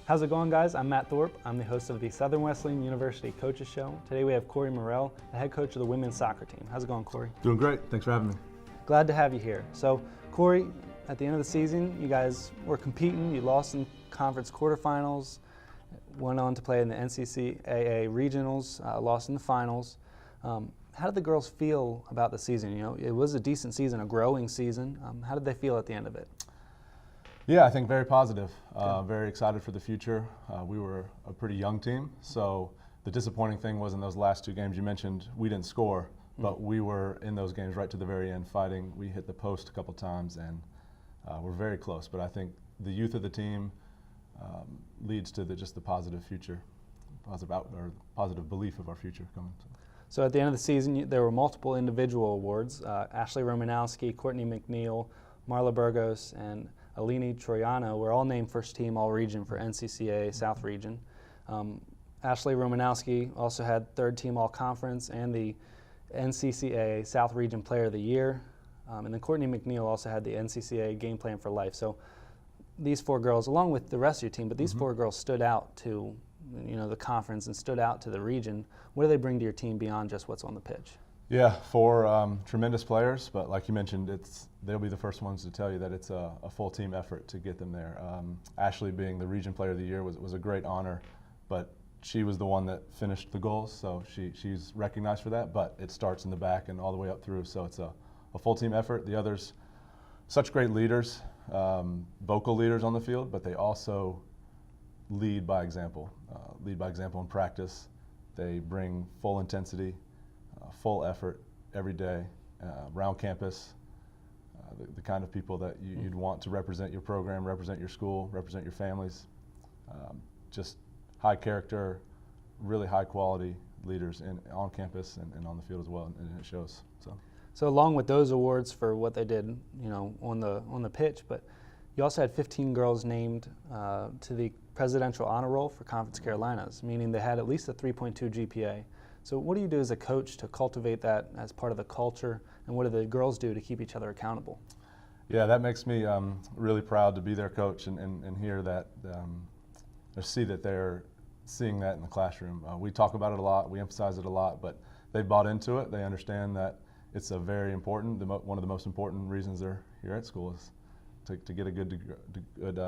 How's it going, guys? I'm Matt Thorpe. I'm the host of the Southern Wesleyan University Coaches Show. Today we have Corey Morrell, the head coach of the women's soccer team. How's it going, Corey? Doing great. Thanks for having me. Glad to have you here. So, Corey, at the end of the season, you guys were competing. You lost in conference quarterfinals, went on to play in the NCCAA regionals, lost in the finals. How did the girls feel about the season? You know, it was a decent season, a growing season. How did they feel at the end of it? Yeah, I think very positive. Very excited for the future. We were a pretty young team, so the disappointing thing was in those last two games you mentioned, we didn't score, but we were in those games right to the very end fighting. We hit the post a couple times and we're very close, but I think the youth of the team leads to just the positive future, positive belief of our future coming. So at the end of the season, there were multiple individual awards. Ashley Romanowski, Courtney McNeil, Marla Burgos, and Alini Troiano were all named first team all region for NCCAA South Region. Ashley Romanowski also had third team all conference and the NCCAA South Region Player of the Year. And then Courtney McNeil also had the NCCAA Game Plan for Life. So these four girls, along with the rest of your team, but these four girls stood out to the conference and stood out to the region. What do they bring to your team beyond just what's on the pitch? Yeah, four tremendous players, but like you mentioned, they'll be the first ones to tell you that it's a full team effort to get them there. Ashley being the Region Player of the Year was a great honor, but she was the one that finished the goals, so she's recognized for that, but it starts in the back and all the way up through, so it's a full team effort. The others, such great leaders, vocal leaders on the field, but they also lead by example in practice. They bring full intensity, full effort every day around campus, the kind of people that you'd want to represent your program, represent your school, represent your families. Just high character, really high quality leaders on campus and on the field as well, and it shows. So along with those awards for what they did, on the pitch, but you also had 15 girls named to the Presidential Honor Roll for Conference Carolinas, meaning they had at least a 3.2 GPA. So what do you do as a coach to cultivate that as part of the culture, and what do the girls do to keep each other accountable? Yeah, that makes me really proud to be their coach and hear that, or see that they're seeing that in the classroom. We talk about it a lot, we emphasize it a lot, but they bought into it. They understand that it's a very important, one of the most important reasons they're here at school is to get a good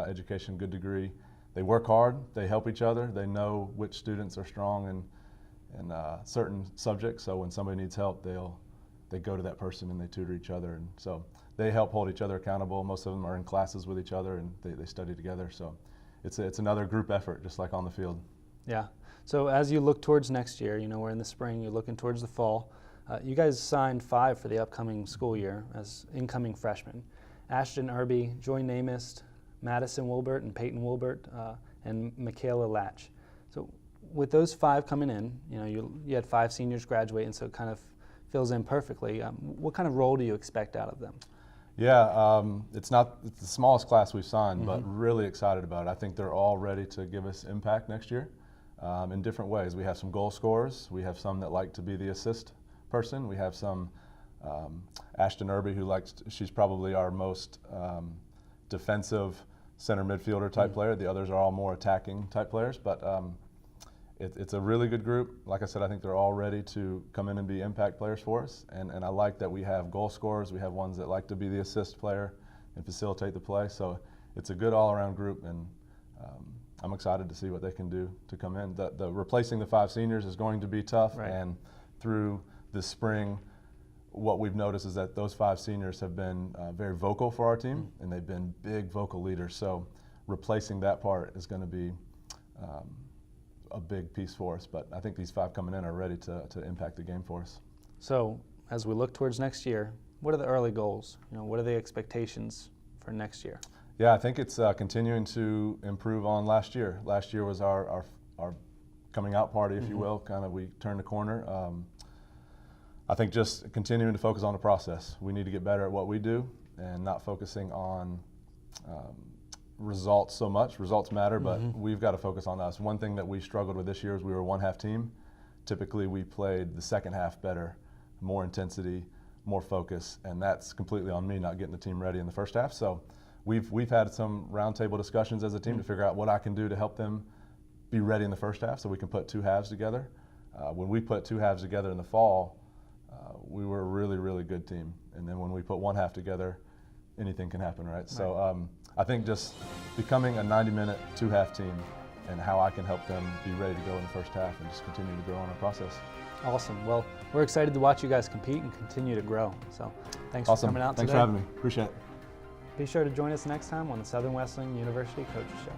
education, good degree. They work hard, they help each other, they know which students are strong in certain subjects, so when somebody needs help, they go to that person and they tutor each other, and so they help hold each other accountable. Most of them are in classes with each other and they study together, so it's another group effort, just like on the field. Yeah, so as you look towards next year, we're in the spring, you're looking towards the fall, you guys signed 5 for the upcoming school year as incoming freshmen. Ashton Irby, Joy Namist, Madison Wilbert, and Peyton Wilbert, and Michaela Latch. So with those 5 coming in, you had 5 seniors graduate, and so it kind of fills in perfectly. What kind of role do you expect out of them? Yeah, it's the smallest class we've signed, but really excited about it. I think they're all ready to give us impact next year in different ways. We have some goal scorers. We have some that like to be the assist person. We have some Ashton Irby she's probably our most defensive center midfielder type player. The others are all more attacking type players, but it's a really good group. Like I said, I think they're all ready to come in and be impact players for us, and I like that we have goal scorers. We have ones that like to be the assist player and facilitate the play, so it's a good all-around group, and I'm excited to see what they can do to come in. The replacing the 5 seniors is going to be tough, right. And through this spring, what we've noticed is that those 5 seniors have been very vocal for our team, and they've been big vocal leaders. So replacing that part is going to be a big piece for us. But I think these 5 coming in are ready to impact the game for us. So as we look towards next year, what are the early goals? What are the expectations for next year? Yeah, I think it's continuing to improve on last year. Last year was our coming out party, if you will. Kind of we turned the corner. I think just continuing to focus on the process. We need to get better at what we do and not focusing on results so much. Results matter, but we've got to focus on us. One thing that we struggled with this year is we were a one-half team. Typically we played the second half better, more intensity, more focus, and that's completely on me not getting the team ready in the first half. So we've had some roundtable discussions as a team to figure out what I can do to help them be ready in the first half so we can put two halves together. When we put two halves together in the fall, we were a really, really good team. And then when we put one half together, anything can happen, right? So I think just becoming a 90-minute two-half team and how I can help them be ready to go in the first half and just continue to grow on our process. Awesome. Well, we're excited to watch you guys compete and continue to grow. So thanks for coming out Thanks today. for having me. Appreciate it. Be sure to join us next time on the Southern Wesleyan University Coaches Show.